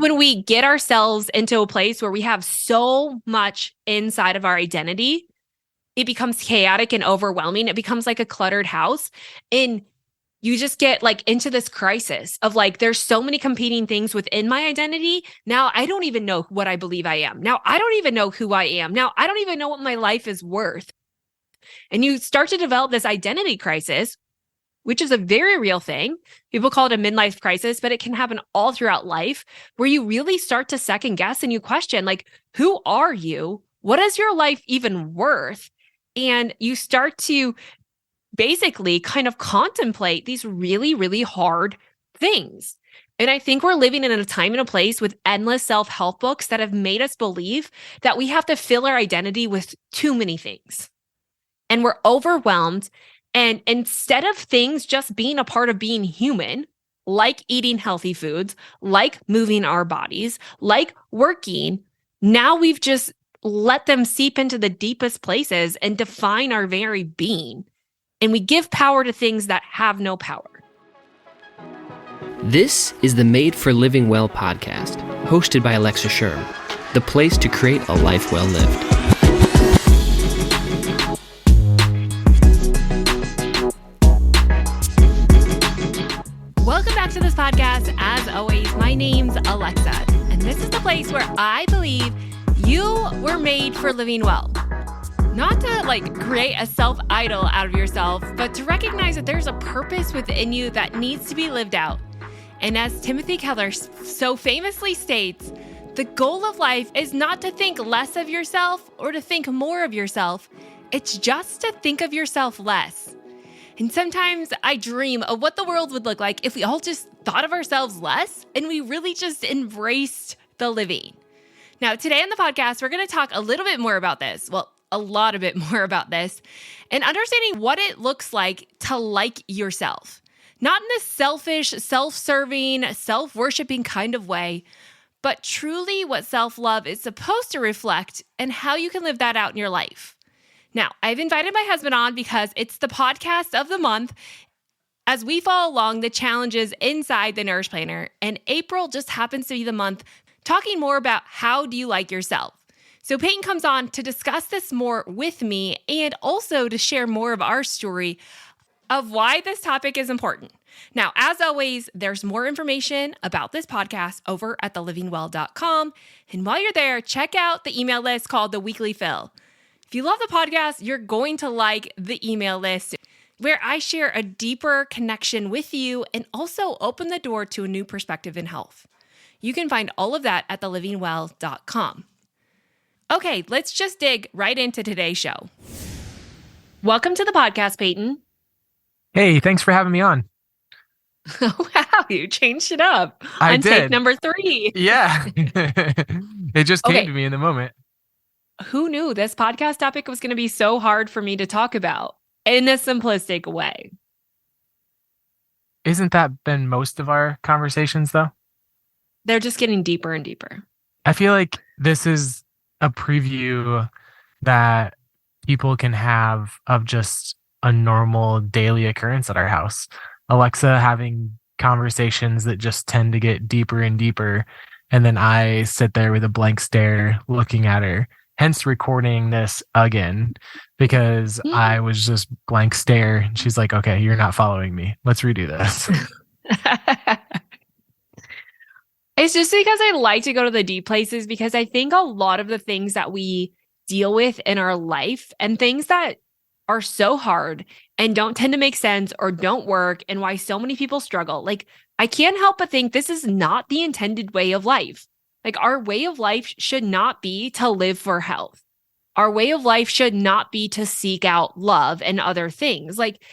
when we get ourselves into a place where we have so much inside of our identity, it becomes chaotic and overwhelming. It becomes like a cluttered house. And you just get like into this crisis of like, there's so many competing things within my identity. Now I don't even know what I believe I am. Now I don't even know who I am. Now I don't even know what my life is worth. And you start to develop this identity crisis, which is a very real thing. People call it a midlife crisis, but it can happen all throughout life where you really start to second guess and you question, like, who are you? What is your life even worth? And you start to basically kind of contemplate these really, really hard things. And I think we're living in a time and a place with endless self-help books that have made us believe that we have to fill our identity with too many things. And we're overwhelmed. And instead of things just being a part of being human, like eating healthy foods, like moving our bodies, like working, now we've just let them seep into the deepest places and define our very being. And we give power to things that have no power. This is the Made for Living Well podcast, hosted by Alexa Sherm, the place to create a life well lived. Welcome back to this podcast. As always, my name's Alexa, and this is the place where I believe you were made for living well. Not to like create a self-idol out of yourself, but to recognize that there's a purpose within you that needs to be lived out. And as Timothy Keller so famously states, the goal of life is not to think less of yourself or to think more of yourself. It's just to think of yourself less. And sometimes I dream of what the world would look like if we all just thought of ourselves less and we really just embraced the living. Now, today on the podcast, we're going to talk a little bit more about this. Well, a lot of bit more about this and understanding what it looks like to like yourself. Not in this selfish, self-serving, self-worshiping kind of way, but truly what self-love is supposed to reflect and how you can live that out in your life. Now, I've invited my husband on because it's the podcast of the month as we follow along the challenges inside the Nourish Planner, and April just happens to be the month talking more about how do you like yourself. So Peyton comes on to discuss this more with me and also to share more of our story of why this topic is important. Now, as always, there's more information about this podcast over at thelivingwell.com. And while you're there, check out the email list called The Weekly Fill. If you love the podcast, you're going to like the email list where I share a deeper connection with you and also open the door to a new perspective in health. You can find all of that at thelivingwell.com. Okay, let's just dig right into today's show. Welcome to the podcast, Peyton. Hey, thanks for having me on. Oh, wow, you changed it up I on did. take number 3. Yeah. It just came to me in the moment. Who knew this podcast topic was going to be so hard for me to talk about in a simplistic way? Isn't that been most of our conversations, though? They're just getting deeper and deeper. I feel like this is a preview that people can have of just a normal daily occurrence at our house. Alexa having conversations that just tend to get deeper and deeper. And then I sit there with a blank stare looking at her, hence recording this again, because I was just blank stare. And she's like, okay, you're not following me. Let's redo this. It's just because I like to go to the deep places because I think a lot of the things that we deal with in our life and things that are so hard and don't tend to make sense or don't work and why so many people struggle. Like, I can't help but think this is not the intended way of life. Like, our way of life should not be to live for health. Our way of life should not be to seek out love and other things. Like,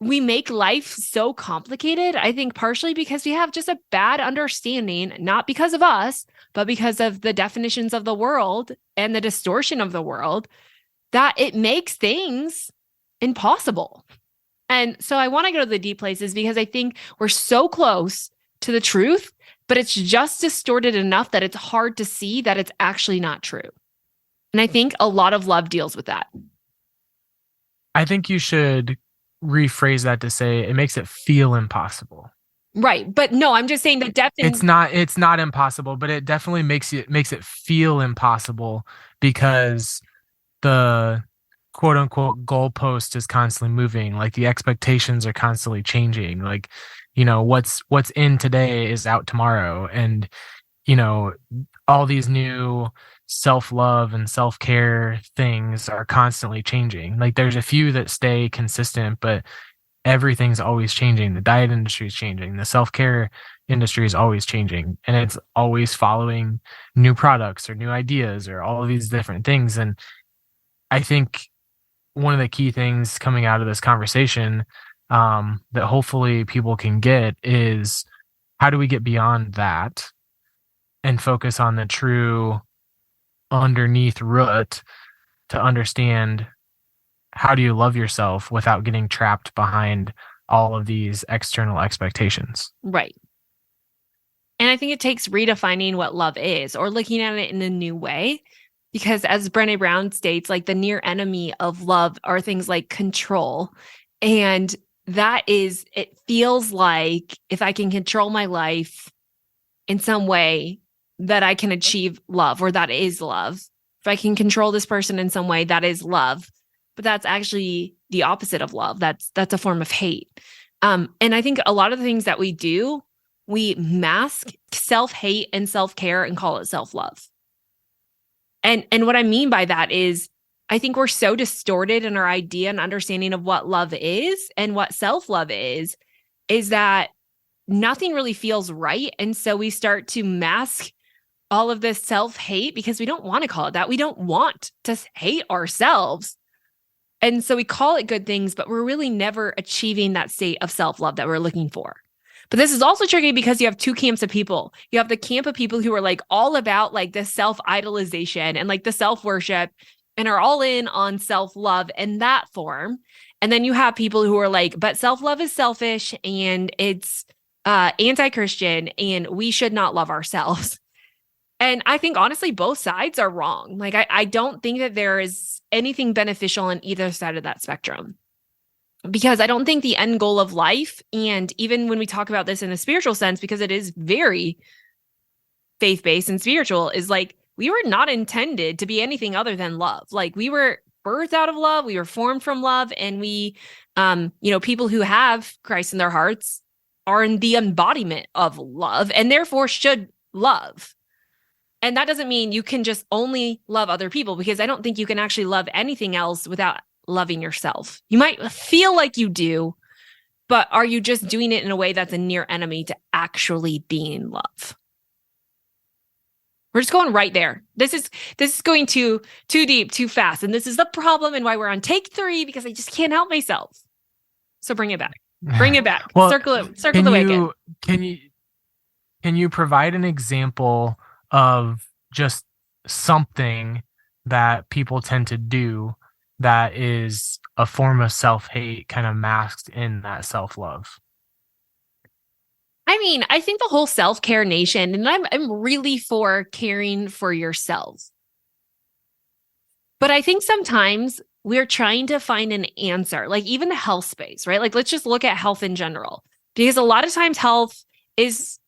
we make life so complicated, I think partially because we have just a bad understanding, not because of us, but because of the definitions of the world and the distortion of the world, that it makes things impossible. And so I want to go to the deep places because I think we're so close to the truth, but it's just distorted enough that it's hard to see that it's actually not true. And I think a lot of love deals with that. I think you should rephrase that to say it makes it feel impossible. Right. But no, I'm just saying that It's not impossible, but it definitely makes it feel impossible because the quote unquote goalpost is constantly moving. Like the expectations are constantly changing. Like, what's in today is out tomorrow. And, you know, all these new self-love and self-care things are constantly changing. Like there's a few that stay consistent, but everything's always changing. The diet industry is changing. The self-care industry is always changing. And it's always following new products or new ideas or all of these different things. And I think one of the key things coming out of this conversation that hopefully people can get is how do we get beyond that and focus on the true underneath root to understand how do you love yourself without getting trapped behind all of these external expectations. right. And I think it takes redefining what love is or looking at it in a new way. Because as Brené Brown states, like the near enemy of love are things like control. And it feels like if I can control my life in some way, that I can achieve love, or that is love. If I can control this person in some way, that is love. But that's actually the opposite of love. That's a form of hate. And I think a lot of the things that we do, we mask self-hate and self-care and call it self-love. And what I mean by that is I think we're so distorted in our idea and understanding of what love is and what self-love is that nothing really feels right. And so we start to mask all of this self-hate because we don't want to call it that. We don't want to hate ourselves. And so we call it good things, but we're really never achieving that state of self-love that we're looking for. But this is also tricky because you have two camps of people. You have the camp of people who are like all about like the self-idolization and like the self-worship and are all in on self-love in that form. And then you have people who are like, but self-love is selfish and it's anti-Christian and we should not love ourselves. And I think honestly, both sides are wrong. Like I don't think that there is anything beneficial on either side of that spectrum. Because I don't think the end goal of life, and even when we talk about this in a spiritual sense, because it is very faith-based and spiritual, is like we were not intended to be anything other than love. Like we were birthed out of love, we were formed from love, and we, people who have Christ in their hearts are in the embodiment of love and therefore should love. And that doesn't mean you can just only love other people, because I don't think you can actually love anything else without loving yourself. You might feel like you do, but are you just doing it in a way that's a near enemy to actually being love? We're just going right there. This is going too deep, too fast. And this is the problem and why we're on take 3, because I just can't help myself. So bring it back. Bring it back. Well, circle the wagon. Can you provide an example of just something that people tend to do that is a form of self-hate kind of masked in that self-love? I mean, I think the whole self-care nation, and I'm really for caring for yourself. But I think sometimes we're trying to find an answer, like even the health space, right? Like let's just look at health in general, because a lot of times health is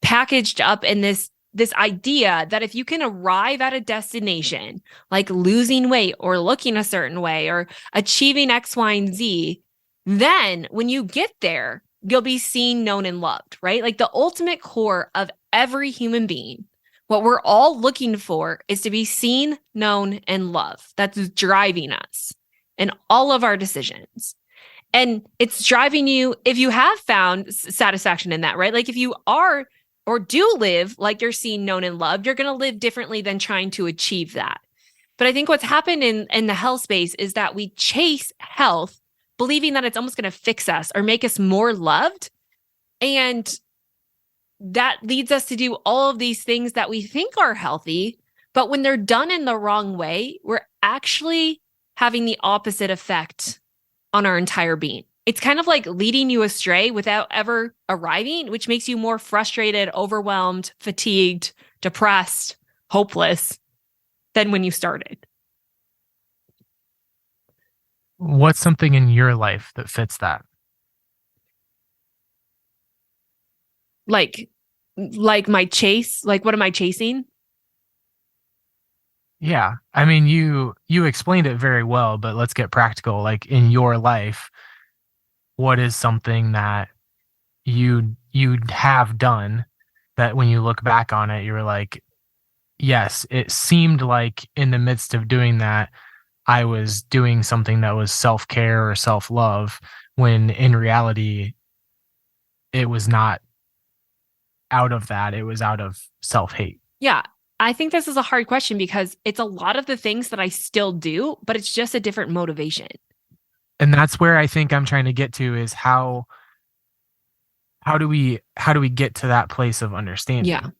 packaged up in this idea that if you can arrive at a destination, like losing weight or looking a certain way or achieving X, Y, and Z, then when you get there, you'll be seen, known, and loved, right? Like the ultimate core of every human being, what we're all looking for is to be seen, known, and loved. That's driving us in all of our decisions. And it's driving you if you have found satisfaction in that, right? Like if you are or do live like you're seen, known, and loved, you're going to live differently than trying to achieve that. But I think what's happened in the health space is that we chase health, believing that it's almost going to fix us or make us more loved. And that leads us to do all of these things that we think are healthy, but when they're done in the wrong way, we're actually having the opposite effect on our entire being. It's kind of like leading you astray without ever arriving, which makes you more frustrated, overwhelmed, fatigued, depressed, hopeless than when you started. What's something in your life that fits that? Like my chase, like what am I chasing? Yeah. I mean, you explained it very well, but let's get practical. Like in your life, what is something that you have done that when you look back on it, you were like, yes, it seemed like in the midst of doing that, I was doing something that was self-care or self-love, when in reality, it was not out of that, it was out of self-hate. Yeah. I think this is a hard question because it's a lot of the things that I still do, but it's just a different motivation. And that's where I think I'm trying to get to is how do we get to that place of Yeah. understanding?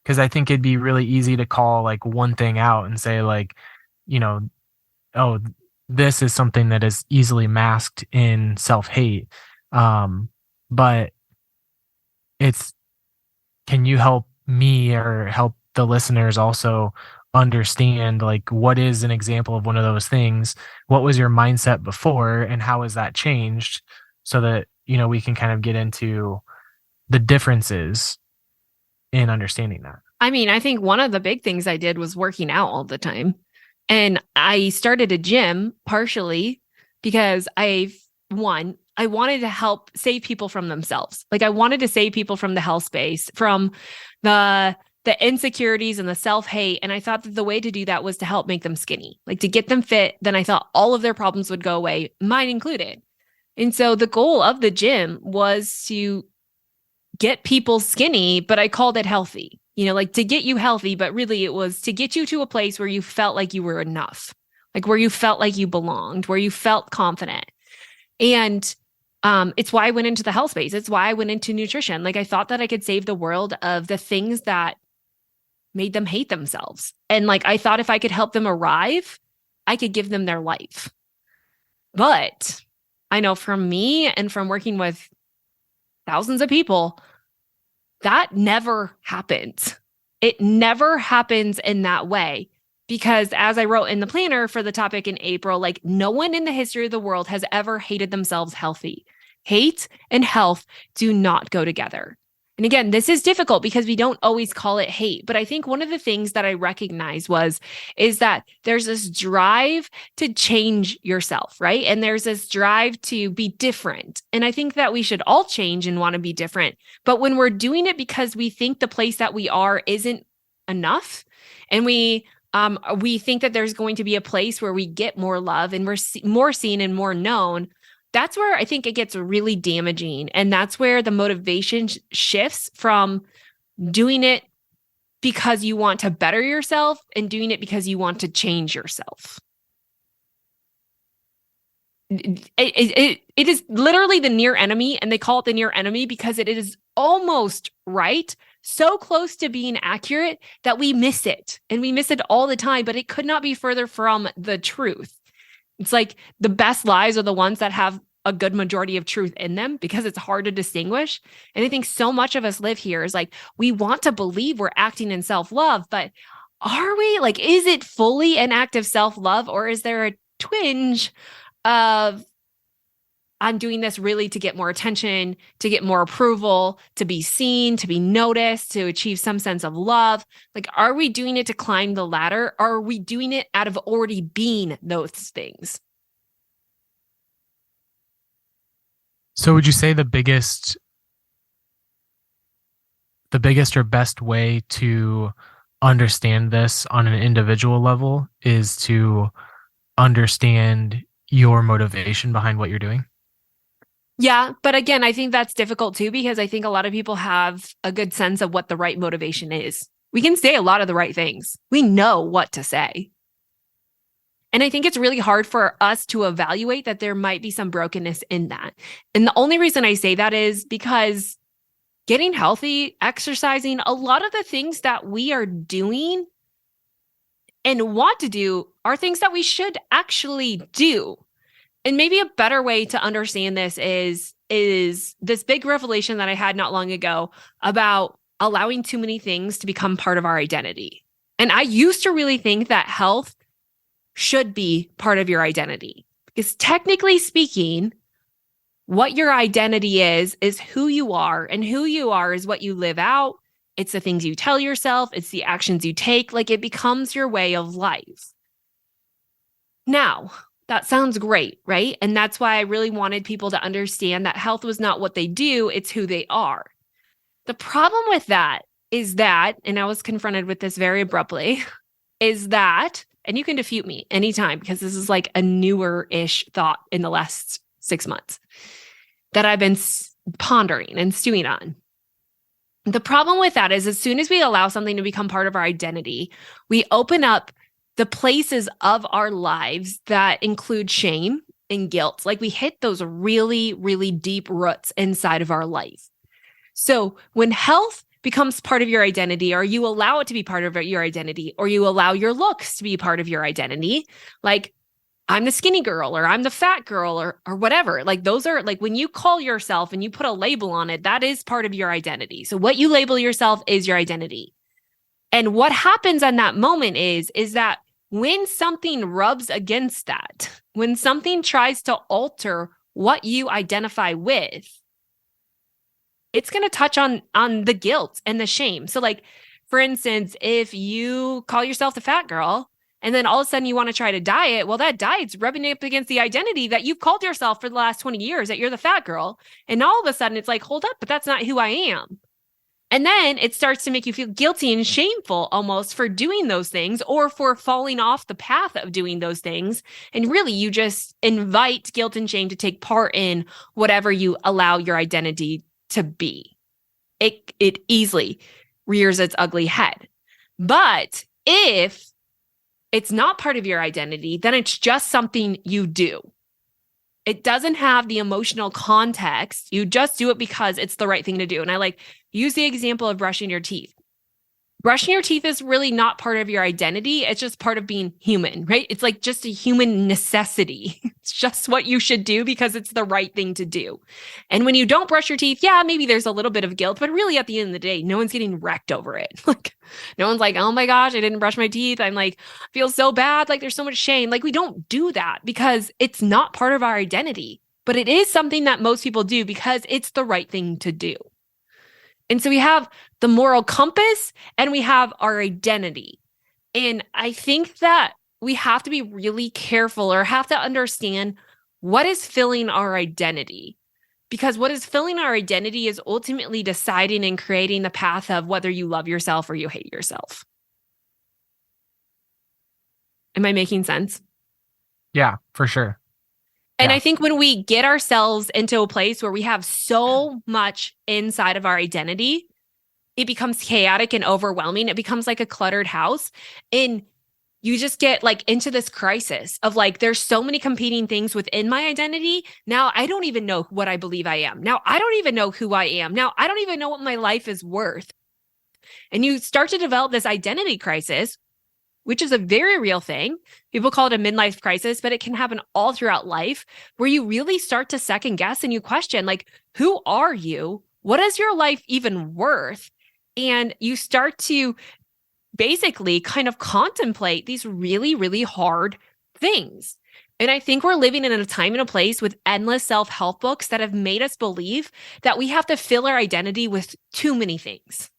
Because I think it'd be really easy to call like one thing out and say like, you know, oh, this is something that is easily masked in self-hate. But it's, can you help me or help the listeners also understand like what is an example of one of those things? What was your mindset before and how has that changed, so that, we can kind of get into the differences in understanding that. I mean, I think one of the big things I did was working out all the time. And I started a gym partially because I wanted to help save people from themselves. Like I wanted to save people from the hell space, from the insecurities and the self-hate. And I thought that the way to do that was to help make them skinny, like to get them fit. Then I thought all of their problems would go away, mine included. And so the goal of the gym was to get people skinny, but I called it healthy, like to get you healthy, but really it was to get you to a place where you felt like you were enough, like where you felt like you belonged, where you felt confident. And it's why I went into the health space. It's why I went into nutrition. Like I thought that I could save the world of the things that made them hate themselves. And like I thought if I could help them arrive, I could give them their life. But I know from me and from working with thousands of people, that never happens. It never happens in that way. Because as I wrote in the planner for the topic in April, like no one in the history of the world has ever hated themselves healthy. Hate and health do not go together. And again, this is difficult because we don't always call it hate. But I think one of the things that I recognized is that there's this drive to change yourself, right? And there's this drive to be different. And I think that we should all change and want to be different. But when we're doing it because we think the place that we are isn't enough, and we think that there's going to be a place where we get more love and we're more seen and more known, that's where I think it gets really damaging. And that's where the motivation shifts from doing it because you want to better yourself and doing it because you want to change yourself. It is literally the near enemy, and they call it the near enemy because it is almost right, so close to being accurate that we miss it, and we miss it all the time, but it could not be further from the truth. It's like the best lies are the ones that have a good majority of truth in them because it's hard to distinguish. And I think so much of us live here is like, we want to believe we're acting in self-love, but are we? Like, is it fully an act of self-love, or is there a twinge of I'm doing this really to get more attention, to get more approval, to be seen, to be noticed, to achieve some sense of love? Like, are we doing it to climb the ladder? Or are we doing it out of already being those things? So would you say the biggest or best way to understand this on an individual level is to understand your motivation behind what you're doing? Yeah, but again, I think that's difficult too, because I think a lot of people have a good sense of what the right motivation is. We can say a lot of the right things. We know what to say. And I think it's really hard for us to evaluate that there might be some brokenness in that. And the only reason I say that is because getting healthy, exercising, a lot of the things that we are doing and want to do are things that we should actually do. And maybe a better way to understand this is this big revelation that I had not long ago about allowing too many things to become part of our identity. And I used to really think that health should be part of your identity, because technically speaking, What your identity is who you are, and who you are is what you live out. It's the things you tell yourself. It's the actions you take. Like, it becomes your way of life. Now, that sounds great, right? And that's why I really wanted people to understand that health was not what they do, it's who they are. The problem with that is that, and I was confronted with this very abruptly, is that, and you can defute me anytime because this is like a newer-ish thought in the last 6 months that I've been pondering and stewing on. The problem with that is as soon as we allow something to become part of our identity, we open up the places of our lives that include shame and guilt. Like, we hit those really, really deep roots inside of our life. So when health becomes part of your identity, or you allow it to be part of your identity, or you allow your looks to be part of your identity, like, I'm the skinny girl, or I'm the fat girl, or whatever. Like, those are, like, when you call yourself and you put a label on it, that is part of your identity. So what you label yourself is your identity. And what happens in that moment is that when something rubs against that, when something tries to alter what you identify with, it's going to touch on the guilt and the shame. So, like, for instance, if you call yourself the fat girl and then all of a sudden you want to try to diet, well, that diet's rubbing up against the identity that you've called yourself for the last 20 years, that you're the fat girl. And all of a sudden it's like, hold up, but that's not who I am. And then it starts to make you feel guilty and shameful almost for doing those things, or for falling off the path of doing those things. And really, you just invite guilt and shame to take part in whatever you allow your identity to be. It easily rears its ugly head. But if it's not part of your identity, then it's just something you do. It doesn't have the emotional context. You just do it because it's the right thing to do. And I use the example of brushing your teeth. Brushing your teeth is really not part of your identity. It's just part of being human, right? It's like just a human necessity. It's just what you should do because it's the right thing to do. And when you don't brush your teeth, yeah, maybe there's a little bit of guilt, but really at the end of the day, no one's getting wrecked over it. Like, no one's like, oh my gosh, I didn't brush my teeth. I'm like, feel so bad. Like, there's so much shame. Like, we don't do that because it's not part of our identity, but it is something that most people do because it's the right thing to do. And so we have the moral compass and we have our identity. And I think that we have to be really careful, or have to understand what is filling our identity. Because what is filling our identity is ultimately deciding and creating the path of whether you love yourself or you hate yourself. Am I making sense? Yeah, for sure. And Yeah. I think when we get ourselves into a place where we have so much inside of our identity, it becomes chaotic and overwhelming. It becomes like a cluttered house. And you just get like into this crisis of like, there's so many competing things within my identity. Now I don't even know what I believe I am. Now I don't even know who I am. Now I don't even know what my life is worth. And you start to develop this identity crisis, which is a very real thing. People call it a midlife crisis, but it can happen all throughout life, where you really start to second guess and you question, like, who are you? What is your life even worth? And you start to basically kind of contemplate these really, really hard things. And I think we're living in a time and a place with endless self-help books that have made us believe that we have to fill our identity with too many things.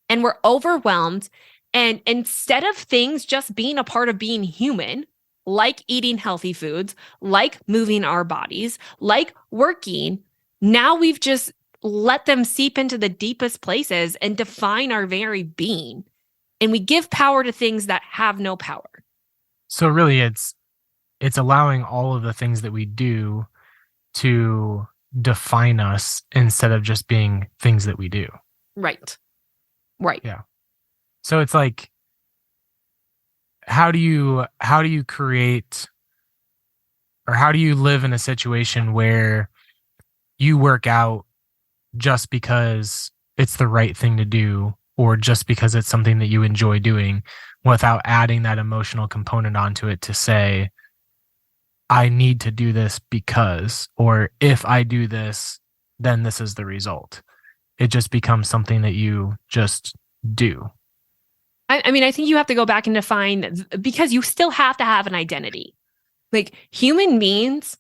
And we're overwhelmed. And instead of things just being a part of being human, like eating healthy foods, like moving our bodies, like working, now we've just let them seep into the deepest places and define our very being. And we give power to things that have no power. So really it's allowing all of the things that we do to define us instead of just being things that we do. Right. Yeah. So it's like, how do you create, or how do you live in a situation where you work out just because it's the right thing to do, or just because it's something that you enjoy doing, without adding that emotional component onto it to say, I need to do this because, or if I do this, then this is the result. It just becomes something that you just do. I mean, I think you have to go back and define, because you still have to have an identity. Like, human beings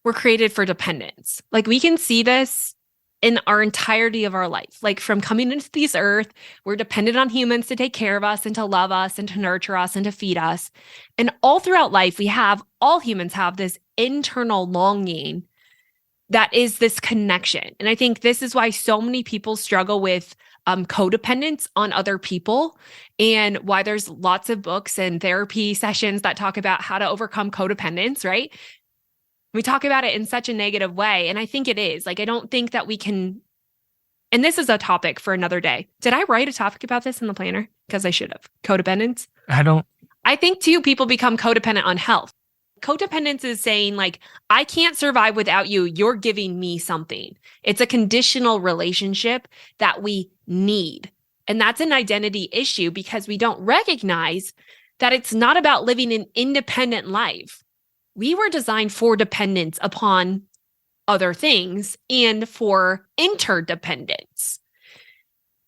we're created for dependence. Like we can see this in our entirety of our life. Like from coming into this earth, we're dependent on humans to take care of us and to love us and to nurture us and to feed us. And all throughout life, all humans have this internal longing that is this connection. And I think this is why so many people struggle with codependence on other people, and why there's lots of books and therapy sessions that talk about how to overcome codependence, right? We talk about it in such a negative way. And I think it is. Like, I don't think that we can, and this is a topic for another day. Did I write a topic about this in the planner? Because I should have. Codependence. I think too, people become codependent on health. Codependence is saying like, I can't survive without you. You're giving me something. It's a conditional relationship that we need. And that's an identity issue because we don't recognize that it's not about living an independent life. We were designed for dependence upon other things and for interdependence.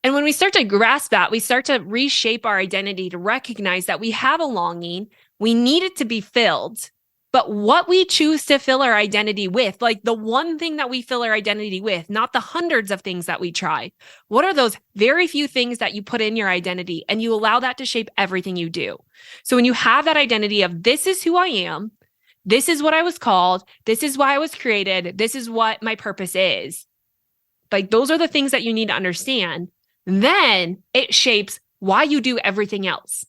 And when we start to grasp that, we start to reshape our identity to recognize that we have a longing, we need it to be filled, but what we choose to fill our identity with, like the one thing that we fill our identity with, not the hundreds of things that we try. What are those very few things that you put in your identity and you allow that to shape everything you do? So when you have that identity of this is who I am, this is what I was called, this is why I was created, this is what my purpose is. Like those are the things that you need to understand. Then it shapes why you do everything else.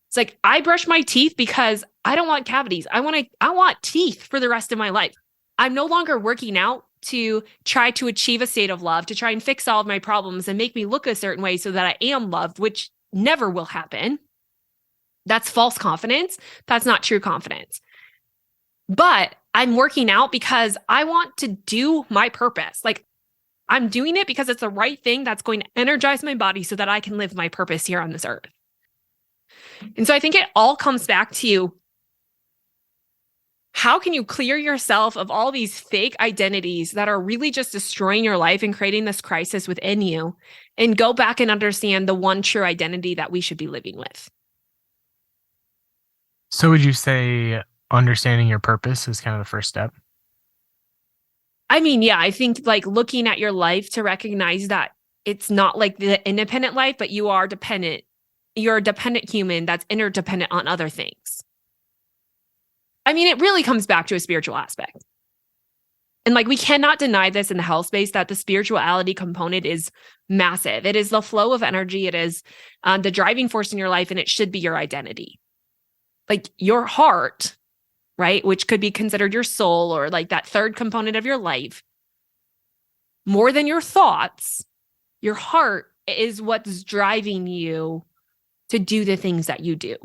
It's like, I brush my teeth because I don't want cavities. I want teeth for the rest of my life. I'm no longer working out to try to achieve a state of love, to try and fix all of my problems and make me look a certain way so that I am loved, which never will happen. That's false confidence. That's not true confidence. But I'm working out because I want to do my purpose. Like I'm doing it because it's the right thing that's going to energize my body so that I can live my purpose here on this earth. And so I think it all comes back to how can you clear yourself of all these fake identities that are really just destroying your life and creating this crisis within you, and go back and understand the one true identity that we should be living with. So would you say understanding your purpose is kind of the first step? I mean, yeah, I think like looking at your life to recognize that it's not like the independent life, but you are dependent. You're a dependent human that's interdependent on other things. I mean, it really comes back to a spiritual aspect. And like, we cannot deny this in the health space that the spirituality component is massive. It is the flow of energy. It is the driving force in your life, and it should be your identity. Like your heart, right? Which could be considered your soul or like that third component of your life. More than your thoughts, your heart is what's driving you to do the things that you do,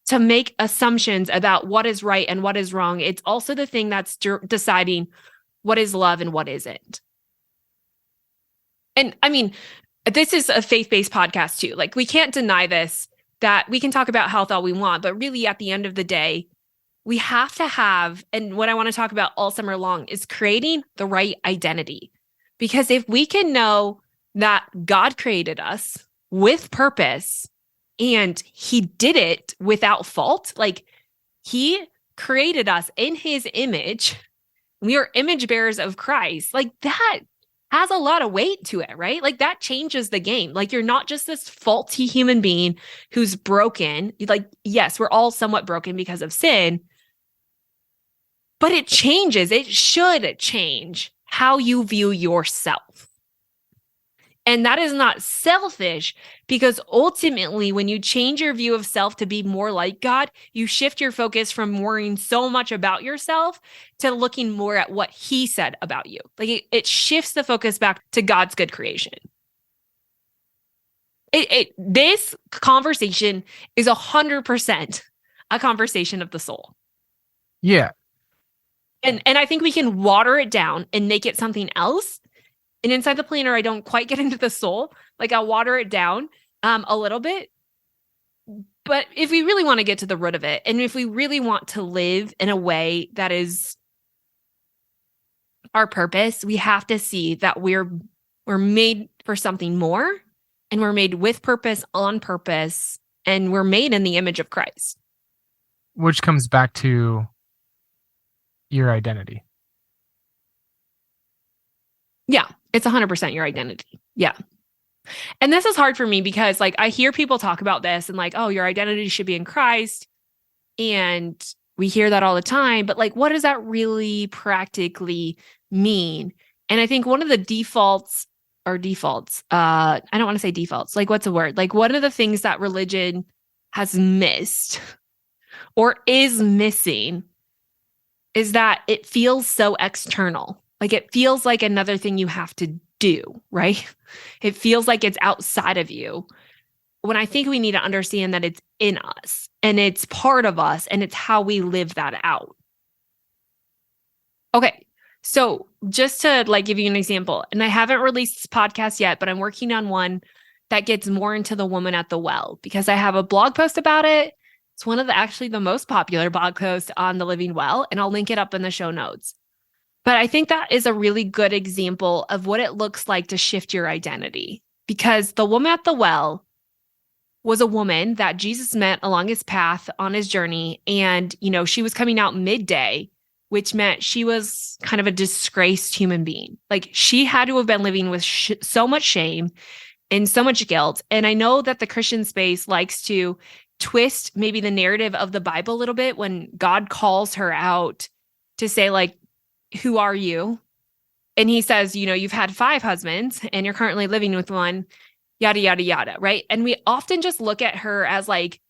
to make assumptions about what is right and what is wrong. It's also the thing that's deciding what is love and what isn't. And I mean, this is a faith-based podcast too. Like we can't deny this, that we can talk about health all we want, but really at the end of the day, we have to have, and what I want to talk about all summer long is creating the right identity. Because if we can know that God created us with purpose and he did it without fault, like he created us in his image, we are image bearers of Christ, like that has a lot of weight to it, right? Like that changes the game. Like you're not just this faulty human being who's broken. Like, yes, we're all somewhat broken because of sin, but it changes. It should change how you view yourself. And that is not selfish, because ultimately, when you change your view of self to be more like God, you shift your focus from worrying so much about yourself to looking more at what he said about you. Like it shifts the focus back to God's good creation. This conversation is 100% a conversation of the soul. Yeah. And I think we can water it down and make it something else. And inside the planner, I don't quite get into the soul. Like I'll water it down a little bit. But if we really want to get to the root of it, and if we really want to live in a way that is our purpose, we have to see that we're made for something more, and we're made with purpose, on purpose, and we're made in the image of Christ. Which comes back to your identity. Yeah, it's 100% your identity. Yeah. And this is hard for me because like I hear people talk about this and like, oh, your identity should be in Christ. And we hear that all the time, but like, what does that really practically mean? And I think one of the defaults, I don't want to say defaults, like what's the word? Like one of the things that religion has missed or is missing is that it feels so external. Like it feels like another thing you have to do, right? It feels like it's outside of you. When I think we need to understand that it's in us and it's part of us and it's how we live that out. Okay. So just to like give you an example, and I haven't released this podcast yet, but I'm working on one that gets more into the woman at the well because I have a blog post about it. It's one of the actually the most popular blog posts on the Living Well, and I'll link it up in the show notes. But I think that is a really good example of what it looks like to shift your identity because the woman at the well was a woman that Jesus met along his path on his journey. And, you know, she was coming out midday, which meant she was kind of a disgraced human being. Like she had to have been living with so much shame and so much guilt. And I know that the Christian space likes to twist maybe the narrative of the Bible a little bit when God calls her out to say, like, who are you? And he says, you know, you've had 5 husbands and you're currently living with one, yada, yada, yada. Right. And we often just look at her as like,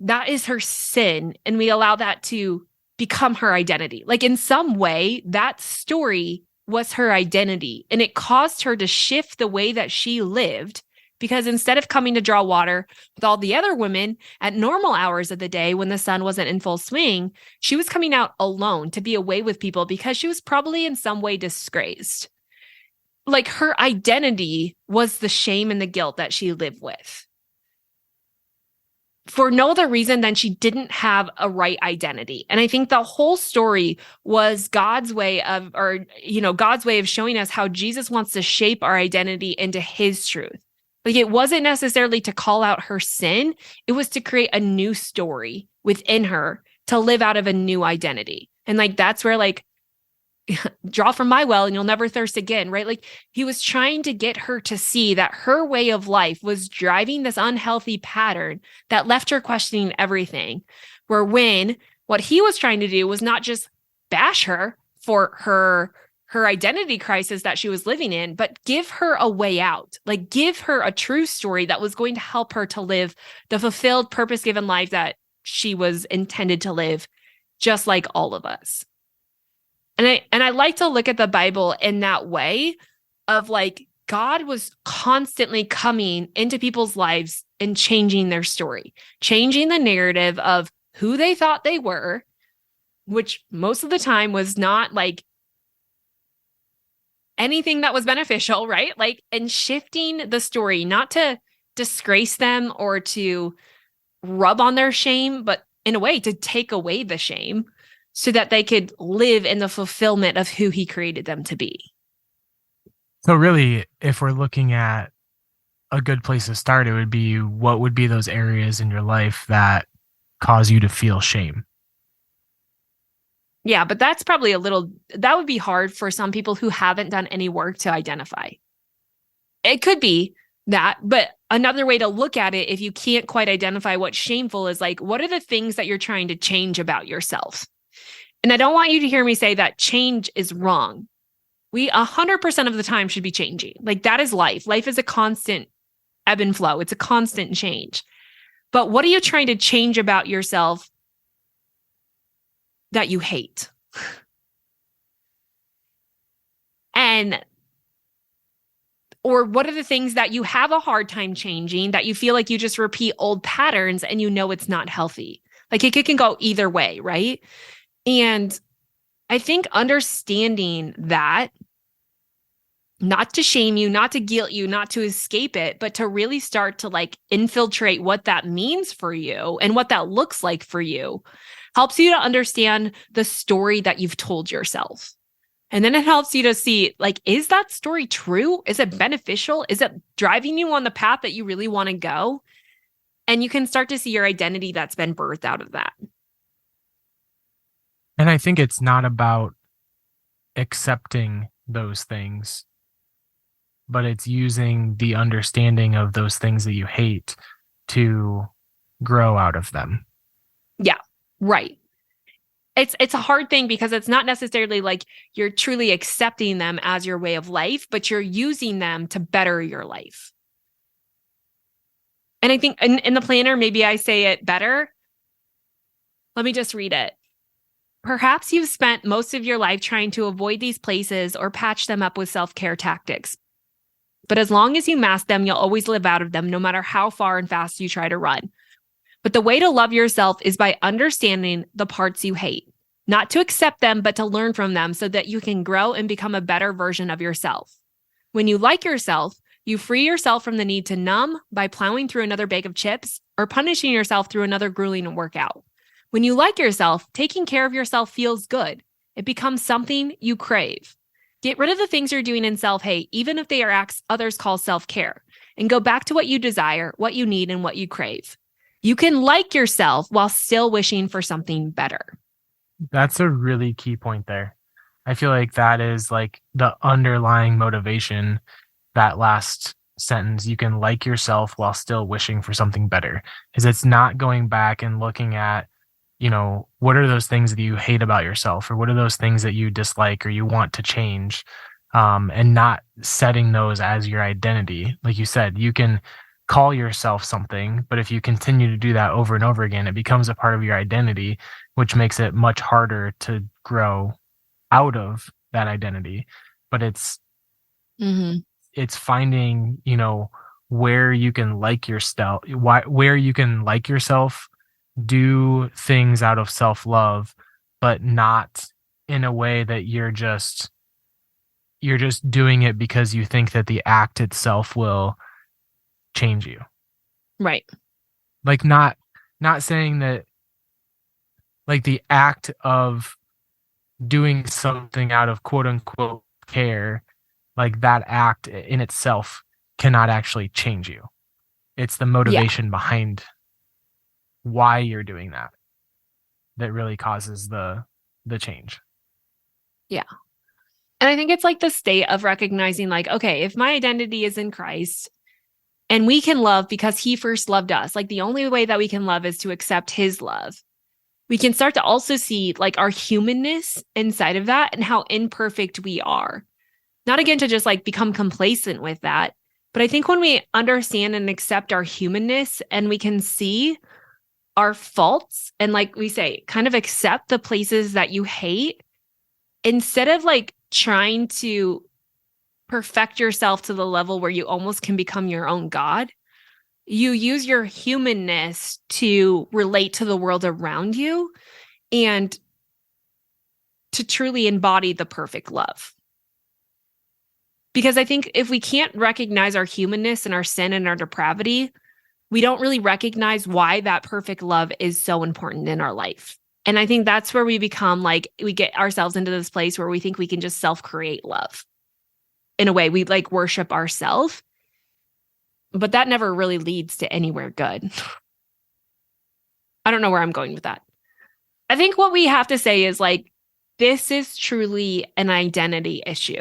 that is her sin. And we allow that to become her identity. Like in some way, that story was her identity. And it caused her to shift the way that she lived because instead of coming to draw water with all the other women at normal hours of the day when the sun wasn't in full swing, she was coming out alone to be away with people because she was probably in some way disgraced. Like her identity was the shame and the guilt that she lived with. For no other reason than she didn't have a right identity. And I think the whole story was God's way of, or, you know, God's way of showing us how Jesus wants to shape our identity into his truth. Like it wasn't necessarily to call out her sin. It was to create a new story within her to live out of a new identity. And like, that's where like, draw from my well and you'll never thirst again, right? Like he was trying to get her to see that her way of life was driving this unhealthy pattern that left her questioning everything. Where when what he was trying to do was not just bash her for her identity crisis that she was living in, but give her a way out, like give her a true story that was going to help her to live the fulfilled, purpose-given life that she was intended to live, just like all of us. And I like to look at the Bible in that way of like God was constantly coming into people's lives and changing their story, changing the narrative of who they thought they were, which most of the time was not like anything that was beneficial, right? Like, and shifting the story, not to disgrace them or to rub on their shame, but in a way to take away the shame so that they could live in the fulfillment of who he created them to be. So really, if we're looking at a good place to start, it would be what would be those areas in your life that cause you to feel shame? Yeah, but that's probably that would be hard for some people who haven't done any work to identify. It could be that, but another way to look at it, if you can't quite identify what's shameful, is like, what are the things that you're trying to change about yourself? And I don't want you to hear me say that change is wrong. We 100% of the time should be changing. Like that is life. Life is a constant ebb and flow. It's a constant change. But what are you trying to change about yourself that you hate? Or what are the things that you have a hard time changing that you feel like you just repeat old patterns and you know it's not healthy? Like it can go either way, right? And I think understanding that, not to shame you, not to guilt you, not to escape it, but to really start to like infiltrate what that means for you and what that looks like for you, helps you to understand the story that you've told yourself. And then it helps you to see, like, is that story true? Is it beneficial? Is it driving you on the path that you really want to go? And you can start to see your identity that's been birthed out of that. And I think it's not about accepting those things. but it's using the understanding of those things that you hate to grow out of them. Yeah, right. It's a hard thing because it's not necessarily like you're truly accepting them as your way of life, but you're using them to better your life. And I think in the planner, maybe I say it better. Let me just read it. Perhaps you've spent most of your life trying to avoid these places or patch them up with self-care tactics. But as long as you mask them, you'll always live out of them, no matter how far and fast you try to run. But the way to love yourself is by understanding the parts you hate, not to accept them, but to learn from them so that you can grow and become a better version of yourself. When you like yourself, you free yourself from the need to numb by plowing through another bag of chips or punishing yourself through another grueling workout. When you like yourself, taking care of yourself feels good. It becomes something you crave. Get rid of the things you're doing in self-hate, even if they are acts others call self-care, and go back to what you desire, what you need, and what you crave. You can like yourself while still wishing for something better. That's a really key point there. I feel like that is like the underlying motivation, that last sentence. You can like yourself while still wishing for something better. Is it's not going back and looking at, what are those things that you hate about yourself, or what are those things that you dislike or you want to change, and not setting those as your identity. Like you said, you can call yourself something, but if you continue to do that over and over again, it becomes a part of your identity, which makes it much harder to grow out of that identity. But it's finding, where you can like yourself, where you can like yourself, do things out of self-love, but not in a way that you're just doing it because you think that the act itself will change you. Right. Like not saying that, like, the act of doing something out of quote unquote care, like that act in itself cannot actually change you. It's the motivation behind why you're doing that really causes the change. Yeah. And I think it's like the state of recognizing, like, okay, if my identity is in Christ and we can love because he first loved us, like the only way that we can love is to accept his love. We can start to also see like our humanness inside of that and how imperfect we are. Not again to just like become complacent with that, but I think when we understand and accept our humanness and we can see our faults and, like we say, kind of accept the places that you hate, instead of like trying to perfect yourself to the level where you almost can become your own God, you use your humanness to relate to the world around you and to truly embody the perfect love. Because I think if we can't recognize our humanness and our sin and our depravity, we don't really recognize why that perfect love is so important in our life. And I think that's where we become like, we get ourselves into this place where we think we can just self-create love. In a way, we like worship ourselves, but that never really leads to anywhere good. I don't know where I'm going with that. I think what we have to say is like, this is truly an identity issue.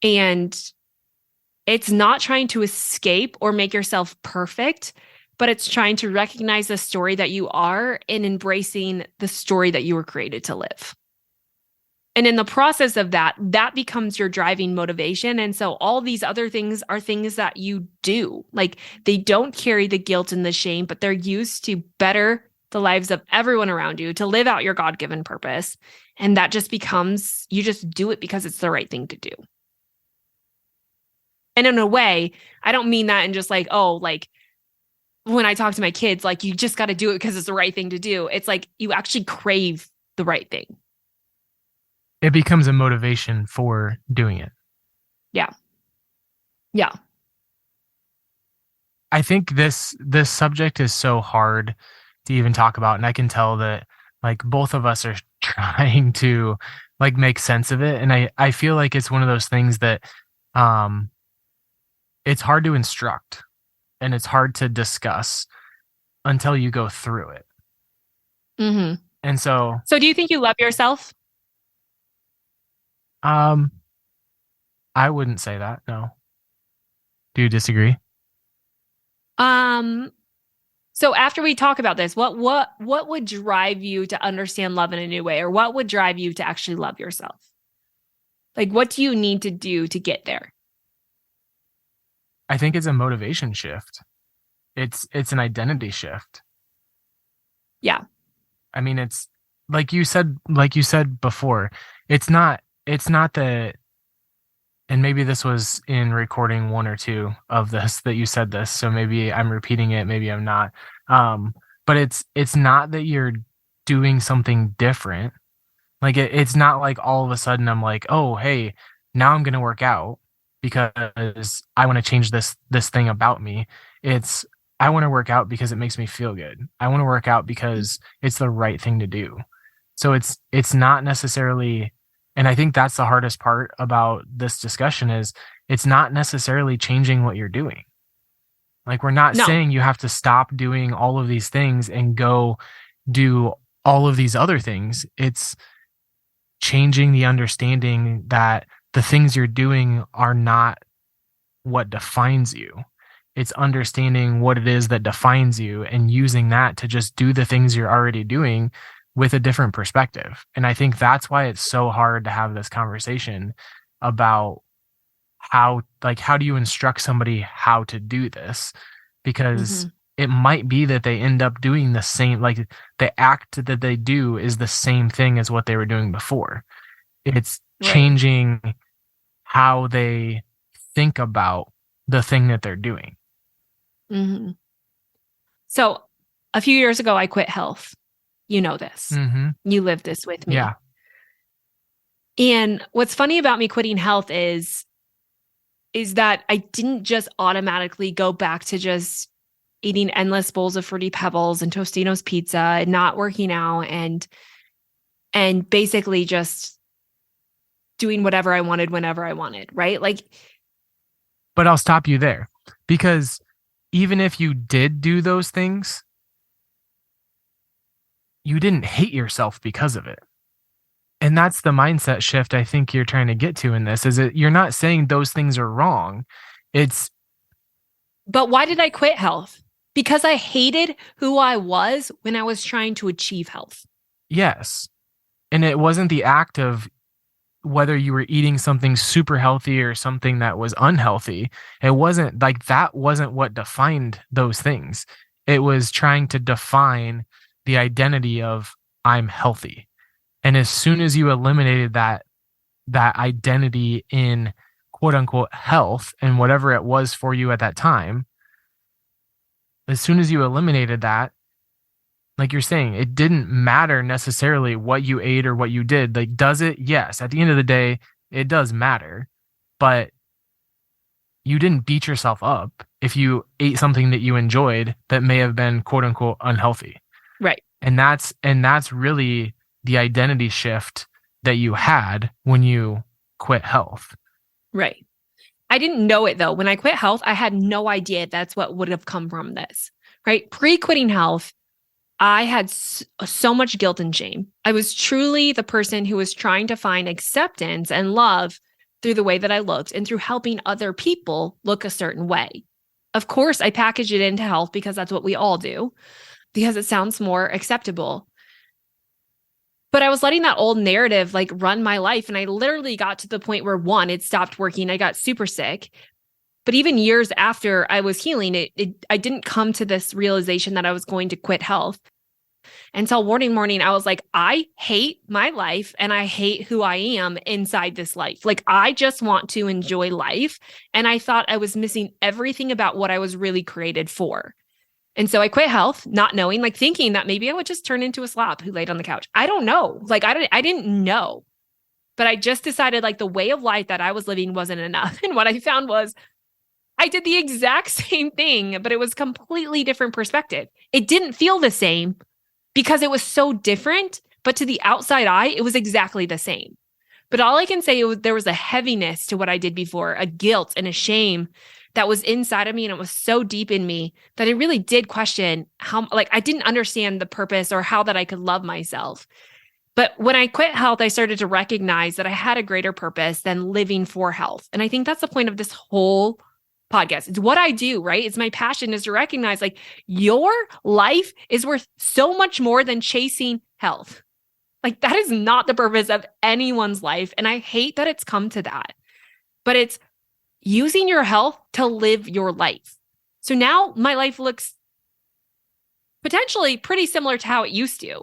And it's not trying to escape or make yourself perfect, but it's trying to recognize the story that you are and embracing the story that you were created to live. And in the process of that, that becomes your driving motivation. And so all these other things are things that you do. Like, they don't carry the guilt and the shame, but they're used to better the lives of everyone around you, to live out your God-given purpose. And that just becomes, you just do it because it's the right thing to do. And in a way, I don't mean that in just like, oh, like when I talk to my kids, like, you just got to do it because it's the right thing to do. It's like you actually crave the right thing. It becomes a motivation for doing it. Yeah. Yeah. I think this subject is so hard to even talk about, and I can tell that like both of us are trying to like make sense of it, and I feel like it's one of those things that it's hard to instruct and it's hard to discuss until you go through it. Mm-hmm. And so do you think you love yourself? I wouldn't say that, no. Do you disagree? Um, so after we talk about this, what would drive you to understand love in a new way, or what would drive you to actually love yourself? Like, what do you need to do to get there? I think it's a motivation shift. It's an identity shift. Yeah. I mean, it's like you said before, it's not that, and maybe this was in recording one or two of this that you said this, so maybe I'm repeating it, maybe I'm not. But it's not that you're doing something different. Like it's not like all of a sudden I'm like, oh hey, now I'm gonna work out because I want to change this thing about me. It's I want to work out because it makes me feel good. I want to work out because it's the right thing to do. So it's not necessarily, and I think that's the hardest part about this discussion is it's not necessarily changing what you're doing. Like we're not No. saying you have to stop doing all of these things and go do all of these other things. It's changing the understanding that the things you're doing are not what defines you. It's understanding what it is that defines you and using that to just do the things you're already doing with a different perspective. And I think that's why it's so hard to have this conversation about how do you instruct somebody how to do this? Because Mhm. it might be that they end up doing the same, like the act that they do is the same thing as what they were doing before. It's Right. changing how they think about the thing that they're doing. Mhm. So a few years ago, I quit health. You know this. Mhm. You lived this with me. Yeah. And what's funny about me quitting health is that I didn't just automatically go back to just eating endless bowls of Fruity Pebbles and Tostino's pizza and not working out and basically just doing whatever I wanted whenever I wanted, right? Like, But I'll stop you there because even if you did do those things, you didn't hate yourself because of it. And that's the mindset shift I think you're trying to get to in this is that you're not saying those things are wrong. It's but why did I quit health? Because I hated who I was when I was trying to achieve health. yes. And it wasn't the act of whether you were eating something super healthy or something that was unhealthy. It wasn't like that wasn't what defined those things. It was trying to define the identity of I'm healthy. And as soon as you eliminated that identity in quote unquote health and whatever it was for you at that time, as soon as you eliminated that, like you're saying, it didn't matter necessarily what you ate or what you did. Like, does it? Yes. At the end of the day, it does matter. But you didn't beat yourself up if you ate something that you enjoyed that may have been quote unquote unhealthy. Right. And that's really the identity shift that you had when you quit health. Right. I didn't know it though. When I quit health, I had no idea that's what would have come from this, right? Pre quitting health, I had so much guilt and shame. I was truly the person who was trying to find acceptance and love through the way that I looked and through helping other people look a certain way. Of course, I package it into health because that's what we all do, because it sounds more acceptable. But I was letting that old narrative like run my life. And I literally got to the point where one, it stopped working. I got super sick. But even years after I was healing, I didn't come to this realization that I was going to quit health until morning, I was like, I hate my life and I hate who I am inside this life. Like, I just want to enjoy life. And I thought I was missing everything about what I was really created for. And so I quit health, not knowing, like thinking that maybe I would just turn into a slob who laid on the couch. I don't know. Like, I didn't know. But I just decided like the way of life that I was living wasn't enough. And what I found was I did the exact same thing, but it was completely different perspective. It didn't feel the same because it was so different, but to the outside eye, it was exactly the same. But all I can say is there was a heaviness to what I did before, a guilt and a shame that was inside of me. And it was so deep in me that I really did question how, like, I didn't understand the purpose or how that I could love myself. But when I quit health, I started to recognize that I had a greater purpose than living for health. And I think that's the point of this whole podcast. It's what I do, right? It's my passion is to recognize like your life is worth so much more than chasing health. Like that is not the purpose of anyone's life. And I hate that it's come to that, but it's using your health to live your life. So now my life looks potentially pretty similar to how it used to,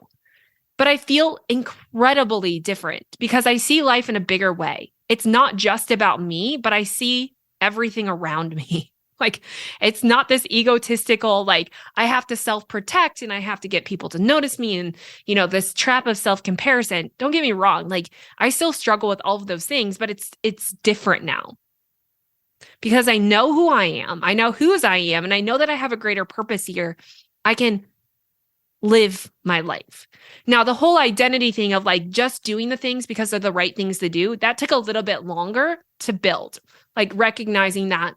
but I feel incredibly different because I see life in a bigger way. It's not just about me, but I see everything around me. Like, it's not this egotistical, like, I have to self-protect and I have to get people to notice me and, this trap of self-comparison. Don't get me wrong. Like, I still struggle with all of those things, but it's different now because I know who I am. I know whose I am. And I know that I have a greater purpose here. I can live my life. Now, the whole identity thing of like just doing the things because they're the right things to do, that took a little bit longer to build, like recognizing that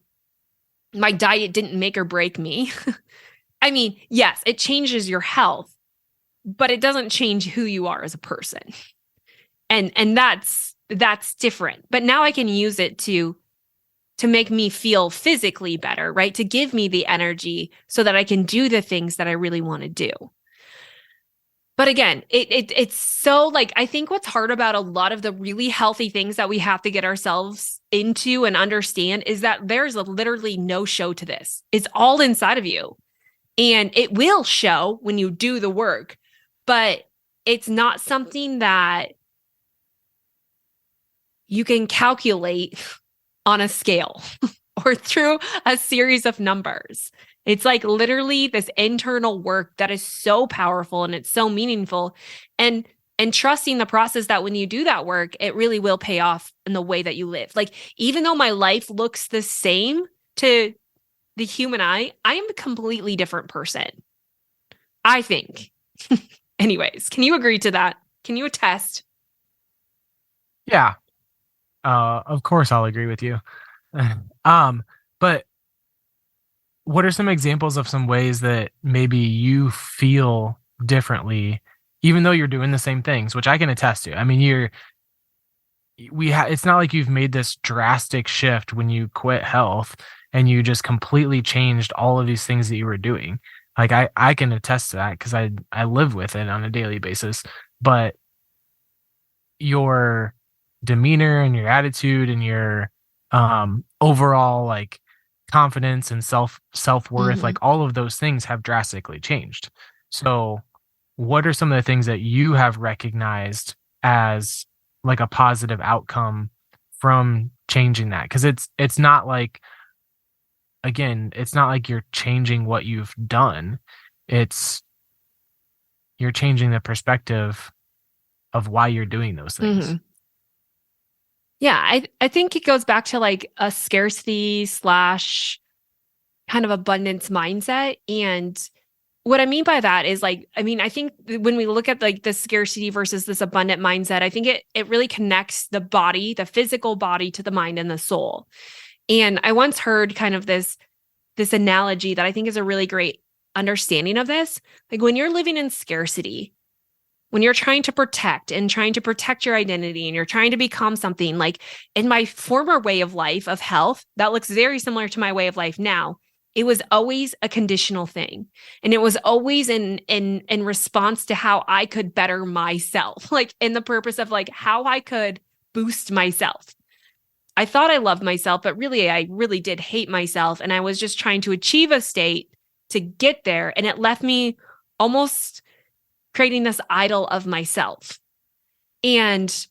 my diet didn't make or break me. I mean, yes, it changes your health, but it doesn't change who you are as a person. And that's different. But now I can use it to make me feel physically better, right? To give me the energy so that I can do the things that I really want to do. But again, it's so like, I think what's hard about a lot of the really healthy things that we have to get ourselves into and understand is that there's literally no show to this. It's all inside of you. And it will show when you do the work, but it's not something that you can calculate on a scale or through a series of numbers. It's like literally this internal work that is so powerful and it's so meaningful, and trusting the process that when you do that work, it really will pay off in the way that you live. Like, even though my life looks the same to the human eye, I am a completely different person, I think. Anyways, can you agree to that? Can you attest? Yeah. Of course I'll agree with you. But what are some examples of some ways that maybe you feel differently, even though you're doing the same things, which I can attest to? I mean, it's not like you've made this drastic shift when you quit health and you just completely changed all of these things that you were doing. Like I can attest to that because I live with it on a daily basis. But your demeanor and your attitude and your overall like confidence and self-worth, like all of those things have drastically changed. So what are some of the things that you have recognized as like a positive outcome from changing that? Because it's not like, again, it's not like you're changing what you've done. You're changing the perspective of why you're doing those things. Yeah, I think it goes back to like a scarcity / kind of abundance mindset. And what I mean by that is like, I mean, I think when we look at like the scarcity versus this abundant mindset, I think it really connects the body, the physical body, to the mind and the soul. And I once heard kind of this analogy that I think is a really great understanding of this. Like, when you're living in scarcity, when you're trying to protect your identity and you're trying to become something, like in my former way of life of health, that looks very similar to my way of life now. It was always a conditional thing. And it was always in response to how I could better myself, like in the purpose of like how I could boost myself. I thought I loved myself, but really, I really did hate myself. And I was just trying to achieve a state to get there. And it left me almost creating this idol of myself. And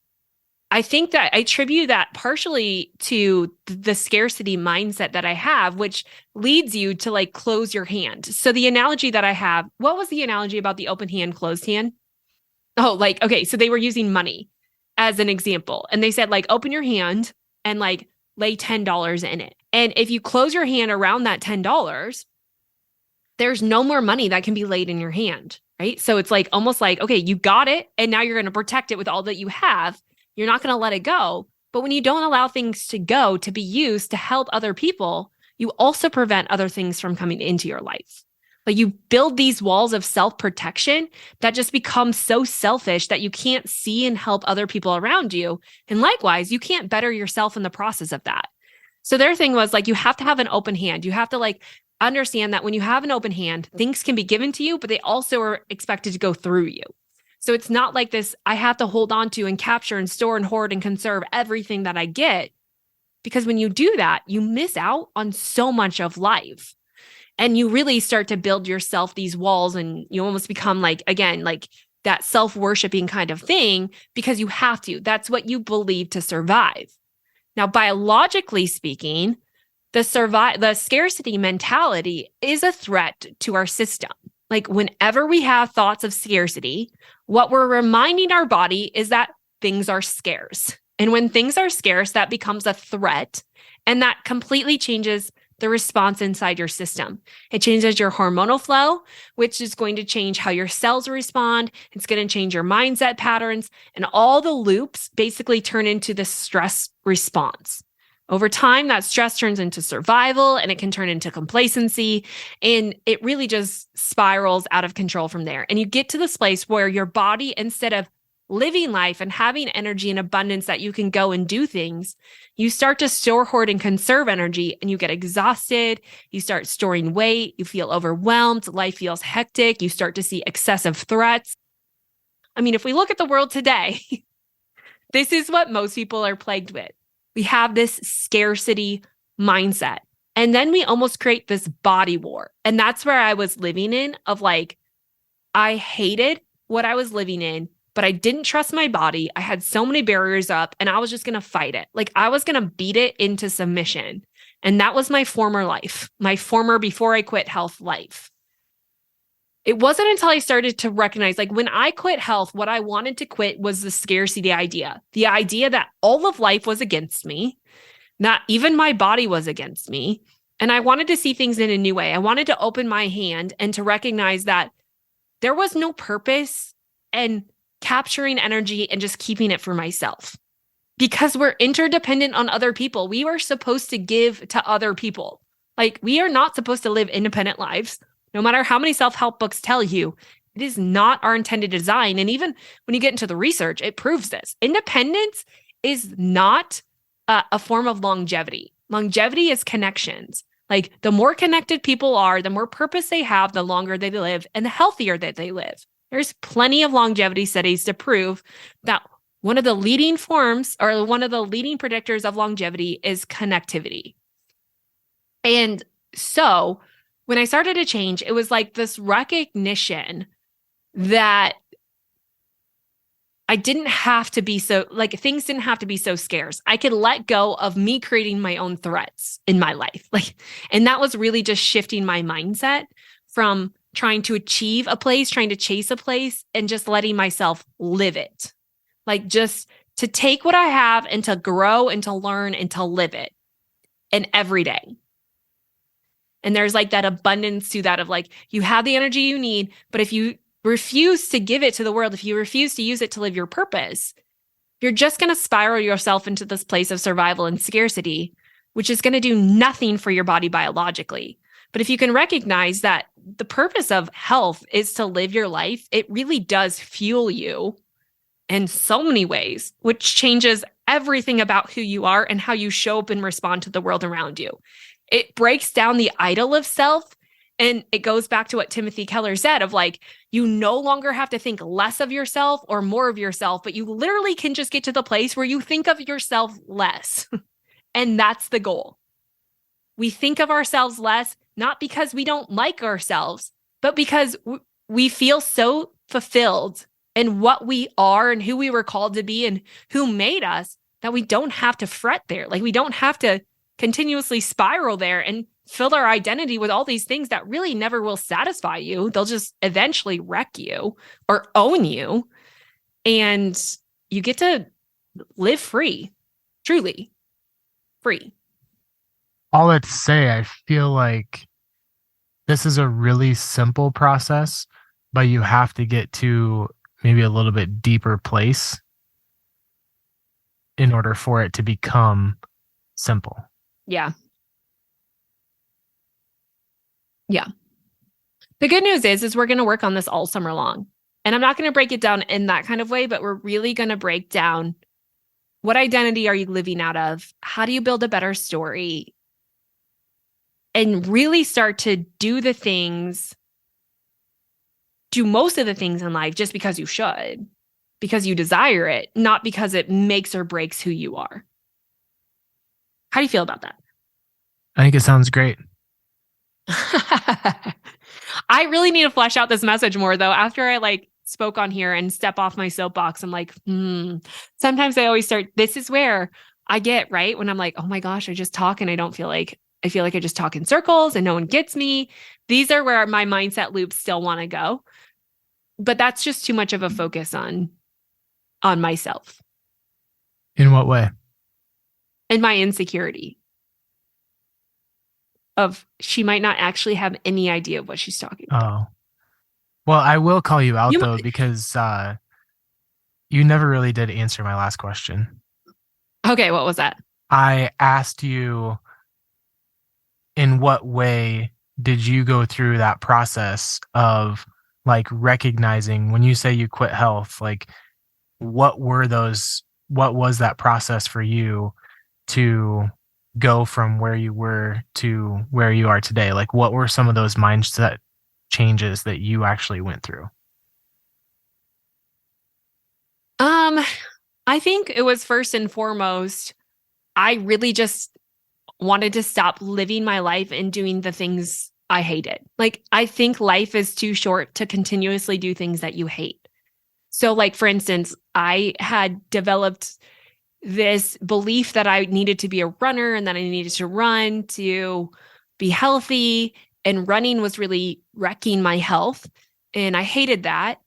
I think that I attribute that partially to the scarcity mindset that I have, which leads you to like close your hand. So the analogy that I have, what was the analogy about the open hand, closed hand? Oh, like, okay, so they were using money as an example. And they said like, open your hand and like lay $10 in it. And if you close your hand around that $10, there's no more money that can be laid in your hand, right? So it's like almost like, okay, you got it, and now you're going to protect it with all that you have. You're not going to let it go. But when you don't allow things to go, to be used to help other people, you also prevent other things from coming into your life. Like, you build these walls of self-protection that just become so selfish that you can't see and help other people around you. And likewise, you can't better yourself in the process of that. So their thing was like, you have to have an open hand. You have to like understand that when you have an open hand, things can be given to you, but they also are expected to go through you. So it's not like this, I have to hold on to and capture and store and hoard and conserve everything that I get. Because when you do that, you miss out on so much of life. And you really start to build yourself these walls, and you almost become like, again, like that self-worshiping kind of thing, because you have to. That's what you believe to survive. Now, biologically speaking, the scarcity mentality is a threat to our system. Like whenever we have thoughts of scarcity, what we're reminding our body is that things are scarce. And when things are scarce, that becomes a threat, and that completely changes the response inside your system. It changes your hormonal flow, which is going to change how your cells respond. It's going to change your mindset patterns, and all the loops basically turn into the stress response. Over time, that stress turns into survival, and it can turn into complacency, and it really just spirals out of control from there. And you get to this place where your body, instead of living life and having energy and abundance that you can go and do things, you start to store, hoard, and conserve energy, and you get exhausted. You start storing weight. You feel overwhelmed. Life feels hectic. You start to see excessive threats. I mean, if we look at the world today, this is what most people are plagued with. We have this scarcity mindset. And then we almost create this body war. And that's where I was living in, of like, I hated what I was living in, but I didn't trust my body. I had so many barriers up, and I was just going to fight it. Like I was going to beat it into submission. And that was my former life, my former before I quit health life. It wasn't until I started to recognize, like when I quit health, what I wanted to quit was the scarcity idea, the idea that all of life was against me, not even my body was against me. And I wanted to see things in a new way. I wanted to open my hand and to recognize that there was no purpose in capturing energy and just keeping it for myself, because we're interdependent on other people. We are supposed to give to other people. Like we are not supposed to live independent lives. No matter how many self-help books tell you, it is not our intended design. And even when you get into the research, it proves this. Independence is not a form of longevity. Longevity is connections. Like the more connected people are, the more purpose they have, the longer they live, and the healthier that they live. There's plenty of longevity studies to prove that one of the leading forms, or one of the leading predictors of longevity, is connectivity. And so when I started to change, it was like this recognition that I didn't have to be so, like things didn't have to be so scarce. I could let go of me creating my own threats in my life. And that was really just shifting my mindset from trying to achieve a place, trying to chase a place, and just letting myself live it. Like just to take what I have and to grow and to learn and to live it. And every day. And there's like that abundance to that of like, you have the energy you need, but if you refuse to give it to the world, if you refuse to use it to live your purpose, you're just going to spiral yourself into this place of survival and scarcity, which is going to do nothing for your body biologically. But if you can recognize that the purpose of health is to live your life, it really does fuel you in so many ways, which changes everything about who you are and how you show up and respond to the world around you. It breaks down the idol of self. And it goes back to what Timothy Keller said of like, you no longer have to think less of yourself or more of yourself, but you literally can just get to the place where you think of yourself less. And that's the goal. We think of ourselves less, not because we don't like ourselves, but because we feel so fulfilled in what we are and who we were called to be and who made us, that we don't have to fret there. Like we don't have to continuously spiral there and fill our identity with all these things that really never will satisfy you. They'll just eventually wreck you or own you. And you get to live free, truly free. All that to say, I feel like this is a really simple process, but you have to get to maybe a little bit deeper place in order for it to become simple. Yeah. Yeah. The good news is we're going to work on this all summer long. And I'm not going to break it down in that kind of way, but we're really going to break down What identity are you living out of? How do you build a better story? And really start to do most of the things in life just because you should, because you desire it, not because it makes or breaks who you are. How do you feel about that? I think it sounds great. I really need to flesh out this message more though. After I spoke on here and step off my soapbox, I'm like, sometimes I always start, this is where I get, right? When I'm like, oh my gosh, I just talk and I feel like I just talk in circles and no one gets me. These are where my mindset loops still want to go. But that's just too much of a focus on myself In what way? and my insecurity of she might not actually have any idea of what she's talking about. Oh. Well, I will call you out You though, might- because you never really did answer my last question. Okay, what was that? I asked you, in what way did you go through that process of like recognizing when you say you quit health, like what was that process for you to go from where you were to where you are today? Like what were some of those mindset changes that you actually went through? I think it was first and foremost, I really just wanted to stop living my life and doing the things I hated. Like, I think life is too short to continuously do things that you hate. So, like, for instance, I had developed this belief that I needed to be a runner and that I needed to run to be healthy. And running was really wrecking my health. And I hated that.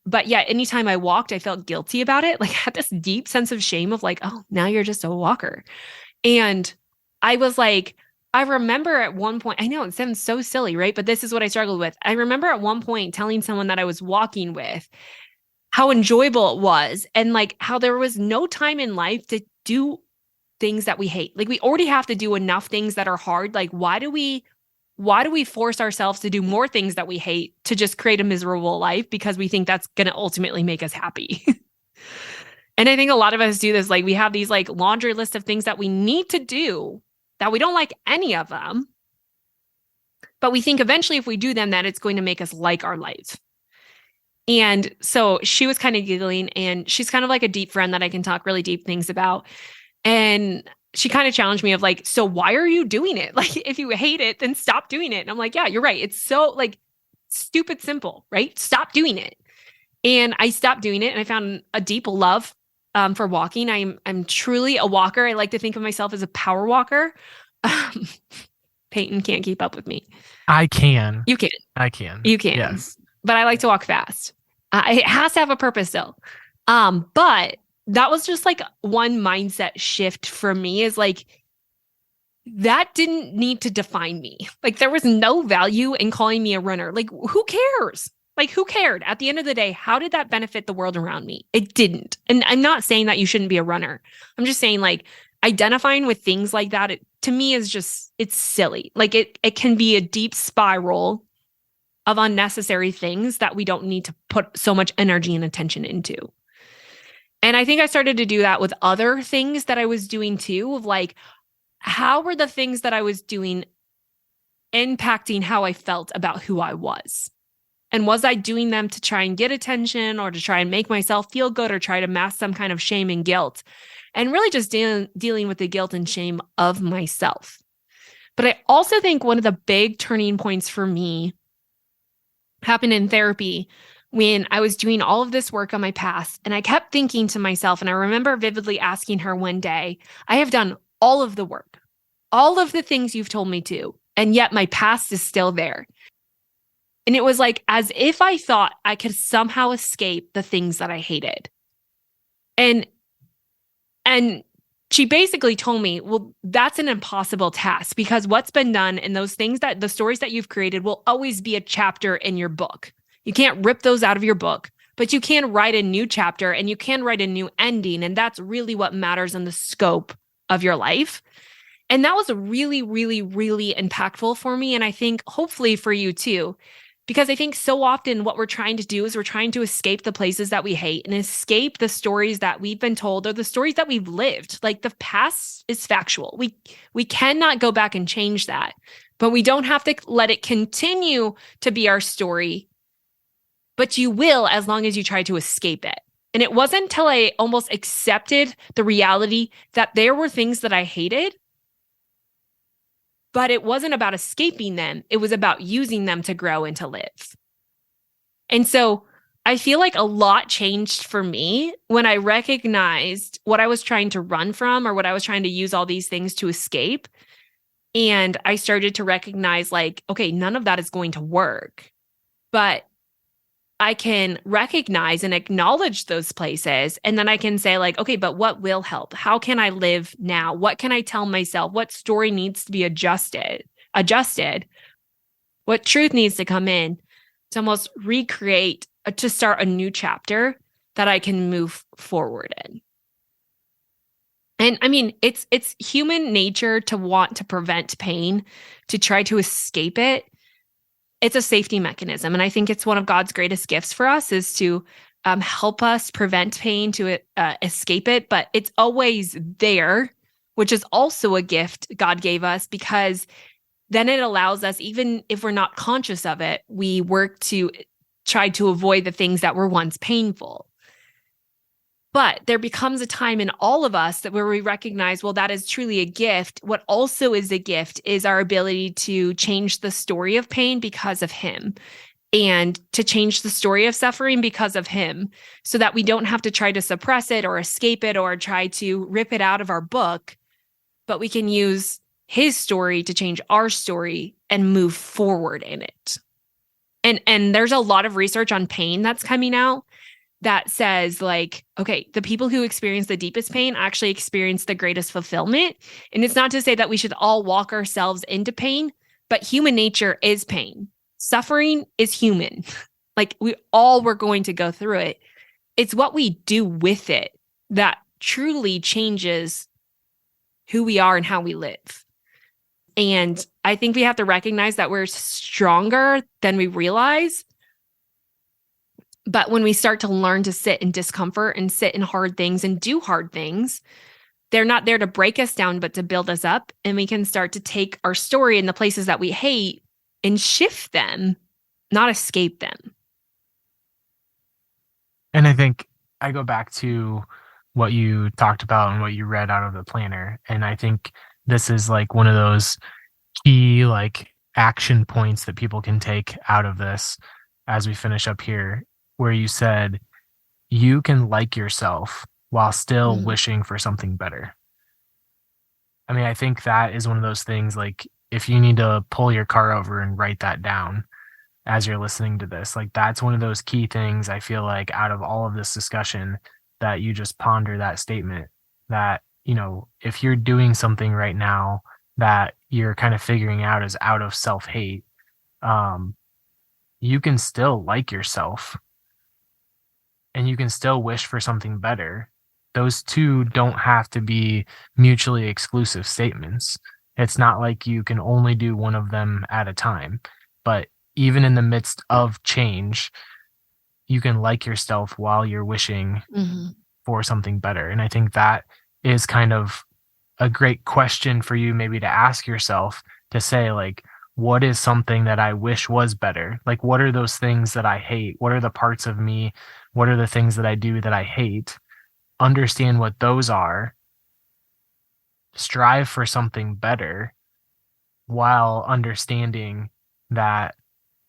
But yeah, anytime I walked, I felt guilty about it. Like, I had this deep sense of shame of like, oh, now you're just a walker. And I was like, I remember at one point, I know it sounds so silly, right? But this is what I struggled with. I remember at one point telling someone that I was walking with how enjoyable it was and like how there was no time in life to do things that we hate. Like we already have to do enough things that are hard. Like why do we force ourselves to do more things that we hate to just create a miserable life because we think that's going to ultimately make us happy? And I think a lot of us do this. Like we have these like laundry list of things that we need to do that we don't like any of them. But we think eventually if we do them, that it's going to make us like our life. And so she was kind of giggling and she's kind of like a deep friend that I can talk really deep things about. And she kind of challenged me of like, so why are you doing it? Like, if you hate it, then stop doing it. And I'm like, yeah, you're right. It's so like stupid simple, right? Stop doing it. And I stopped doing it and I found a deep love for walking. I'm truly a walker. I like to think of myself as a power walker. Peyton can't keep up with me. I can. You can. I can. You can. Yes. But I like to walk fast. It has to have a purpose though. But that was just like one mindset shift for me is like, that didn't need to define me. Like there was no value in calling me a runner. Like who cares? Like who cared? At the end of the day, how did that benefit the world around me? It didn't. And I'm not saying that you shouldn't be a runner. I'm just saying like identifying with things like that, to me is just, it's silly. Like it can be a deep spiral of unnecessary things that we don't need to put so much energy and attention into. And I think I started to do that with other things that I was doing too, of like, how were the things that I was doing impacting how I felt about who I was? And was I doing them to try and get attention or to try and make myself feel good or try to mask some kind of shame and guilt? And really just dealing with the guilt and shame of myself. But I also think one of the big turning points for me happened in therapy when I was doing all of this work on my past. And I kept thinking to myself, and I remember vividly asking her one day, I have done all of the work, all of the things you've told me to, and yet my past is still there. And it was like as if I thought I could somehow escape the things that I hated. And she basically told me, well, that's an impossible task because what's been done and those things that the stories that you've created will always be a chapter in your book. You can't rip those out of your book, but you can write a new chapter and you can write a new ending. And that's really what matters in the scope of your life. And that was really, really, really impactful for me. And I think hopefully for you too, Because I think so often what we're trying to do is we're trying to escape the places that we hate and escape the stories that we've been told or the stories that we've lived. Like the past is factual. We cannot go back and change that. But we don't have to let it continue to be our story. But you will as long as you try to escape it. And it wasn't until I almost accepted the reality that there were things that I hated, but it wasn't about escaping them. It was about using them to grow and to live. And so I feel like a lot changed for me when I recognized what I was trying to run from or what I was trying to use all these things to escape. And I started to recognize, like, okay, none of that is going to work. But I can recognize and acknowledge those places. And then I can say, like, okay, but what will help? How can I live now? What can I tell myself? What story needs to be adjusted? What truth needs to come in to almost recreate, to start a new chapter that I can move forward in. And I mean, it's human nature to want to prevent pain, to try to escape it. It's a safety mechanism. And I think it's one of God's greatest gifts for us is to help us prevent pain, to escape it. But it's always there, which is also a gift God gave us, because then it allows us, even if we're not conscious of it, we work to try to avoid the things that were once painful. But there becomes a time in all of us that where we recognize, well, that is truly a gift. What also is a gift is our ability to change the story of pain because of Him, and to change the story of suffering because of Him, so that we don't have to try to suppress it or escape it or try to rip it out of our book, but we can use His story to change our story and move forward in it. And there's a lot of research on pain that's coming out that says, like, okay, the people who experience the deepest pain actually experience the greatest fulfillment. And it's not to say that we should all walk ourselves into pain, but human nature is pain. Suffering is human. Like, we all were going to go through it. It's what we do with it that truly changes who we are and how we live. And I think we have to recognize that we're stronger than we realize. But when we start to learn to sit in discomfort and sit in hard things and do hard things, they're not there to break us down, but to build us up. And we can start to take our story and the places that we hate and shift them, not escape them. And I think I go back to what you talked about and what you read out of the planner. And I think this is like one of those key like action points that people can take out of this as we finish up here, where you said you can like yourself while still wishing for something better. I mean, I think that is one of those things, like, if you need to pull your car over and write that down as you're listening to this, like, that's one of those key things I feel like out of all of this discussion, that you just ponder that statement, that, you know, if you're doing something right now that you're kind of figuring out is out of self-hate, you can still like yourself and you can still wish for something better. Those two don't have to be mutually exclusive statements. It's not like you can only do one of them at a time. But even in the midst of change, you can like yourself while you're wishing for something better. And I think that is kind of a great question for you maybe to ask yourself, to say, like, what is something that I wish was better? Like, what are those things that I hate? What are the parts of me? What are the things that I do that I hate? Understand what those are. Strive for something better while understanding that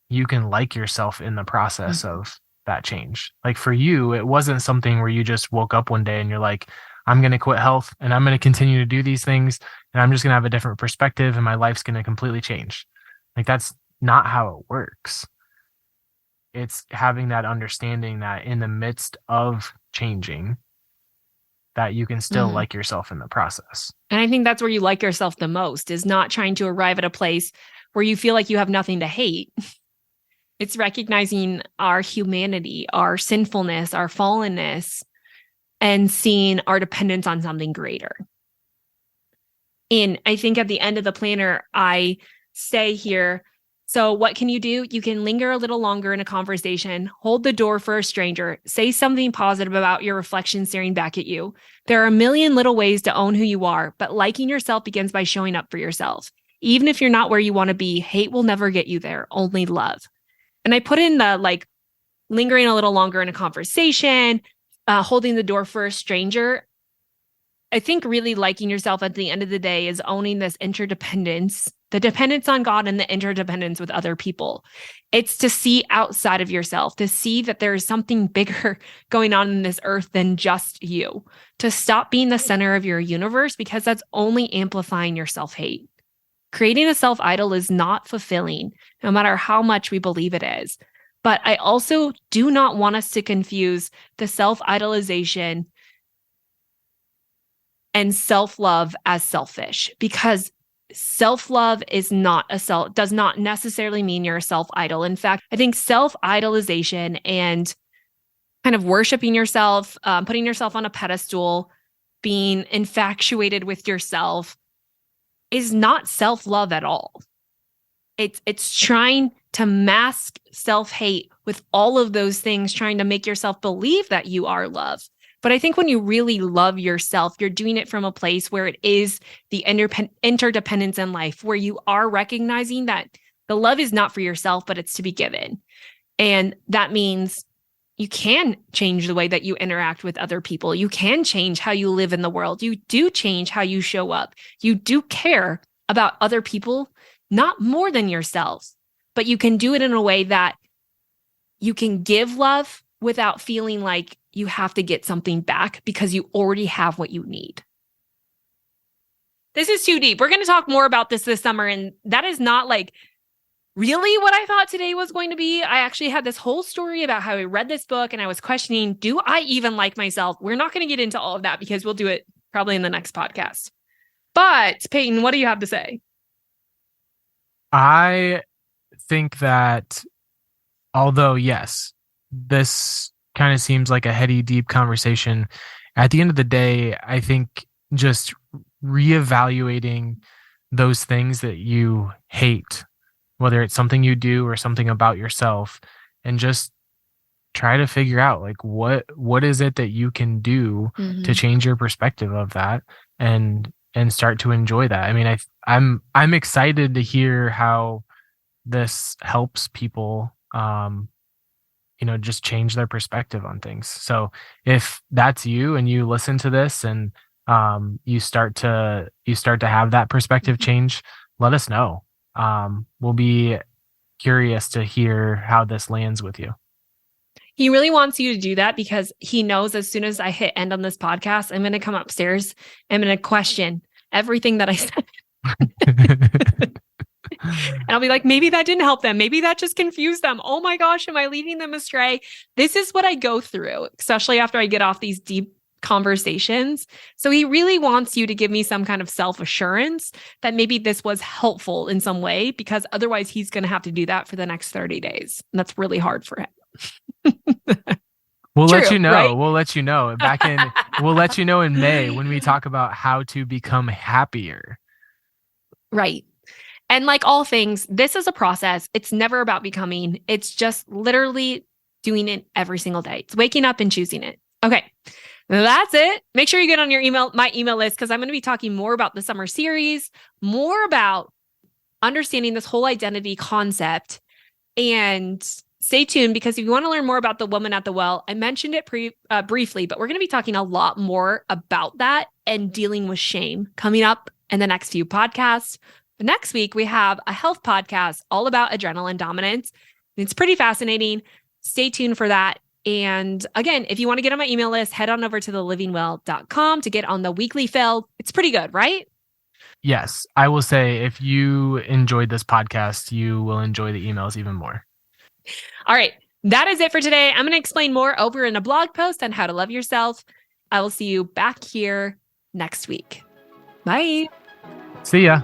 you can like yourself in the process of that change. Like, for you, it wasn't something where you just woke up one day and you're like, I'm going to quit health and I'm going to continue to do these things and I'm just going to have a different perspective and my life's going to completely change. Like, that's not how it works. It's having that understanding that in the midst of changing, that you can still like yourself in the process. And I think that's where you like yourself the most, is not trying to arrive at a place where you feel like you have nothing to hate. It's recognizing our humanity, our sinfulness, our fallenness, and seeing our dependence on something greater. And I think at the end of the planner, I say here So what can you do? You can linger a little longer in a conversation, hold the door for a stranger, say something positive about your reflection staring back at you. There are a million little ways to own who you are, but liking yourself begins by showing up for yourself. Even if you're not where you want to be, hate will never get you there, only love. And I put in the like lingering a little longer in a conversation, holding the door for a stranger. I think really liking yourself at the end of the day is owning this interdependence, the dependence on God and the interdependence with other people. It's to see outside of yourself, to see that there is something bigger going on in this earth than just you, to stop being the center of your universe because that's only amplifying your self-hate. Creating a self-idol is not fulfilling, no matter how much we believe it is. But I also do not want us to confuse the self-idolization and self-love as selfish, because self-love is not does not necessarily mean you're a self-idol. In fact, I think self-idolization and kind of worshiping yourself, putting yourself on a pedestal, being infatuated with yourself is not self-love at all. It's trying to mask self-hate with all of those things, trying to make yourself believe that you are love. But I think when you really love yourself, you're doing it from a place where it is the interdependence in life, where you are recognizing that the love is not for yourself, but it's to be given. And that means you can change the way that you interact with other people. You can change how you live in the world. You do change how you show up. You do care about other people, not more than yourselves, but you can do it in a way that you can give love without feeling like you have to get something back because you already have what you need. This is too deep. We're going to talk more about this summer. And that is not like really what I thought today was going to be. I actually had this whole story about how I read this book and I was questioning, do I even like myself? We're not going to get into all of that because we'll do it probably in the next podcast. But Peyton, what do you have to say? I think that although, yes, this kind of seems like a heady, deep conversation, at the end of the day, I think just reevaluating those things that you hate, whether it's something you do or something about yourself, and just try to figure out like what is it that you can do to change your perspective of that and start to enjoy that. I mean, I'm excited to hear how this helps people just change their perspective on things. So if that's you and you listen to this and you start to have that perspective change, let us know. We'll be curious to hear how this lands with you. He really wants you to do that because he knows as soon as I hit end on this podcast, I'm going to come upstairs. I'm going to question everything that I said. And I'll be like, maybe that didn't help them. Maybe that just confused them. Oh my gosh, am I leading them astray? This is what I go through, especially after I get off these deep conversations. So he really wants you to give me some kind of self-assurance that maybe this was helpful in some way, because otherwise he's going to have to do that for the next 30 days. And that's really hard for him. We'll True, let you know. right? We'll let you know we'll let you know in May when we talk about how to become happier. Right. And like all things, this is a process. It's never about becoming. It's just literally doing it every single day. It's waking up and choosing it. Okay. That's it. Make sure you get on my email list, because I'm going to be talking more about the summer series, more about understanding this whole identity concept. And stay tuned, because if you want to learn more about the woman at the well, I mentioned it briefly, but we're going to be talking a lot more about that and dealing with shame coming up in the next few podcasts. Next week, we have a health podcast all about adrenaline dominance. It's pretty fascinating. Stay tuned for that. And again, if you want to get on my email list, head on over to thelivingwell.com to get on the weekly fill. It's pretty good, right? Yes. I will say, if you enjoyed this podcast, you will enjoy the emails even more. All right. That is it for today. I'm going to explain more over in a blog post on how to love yourself. I will see you back here next week. Bye. See ya.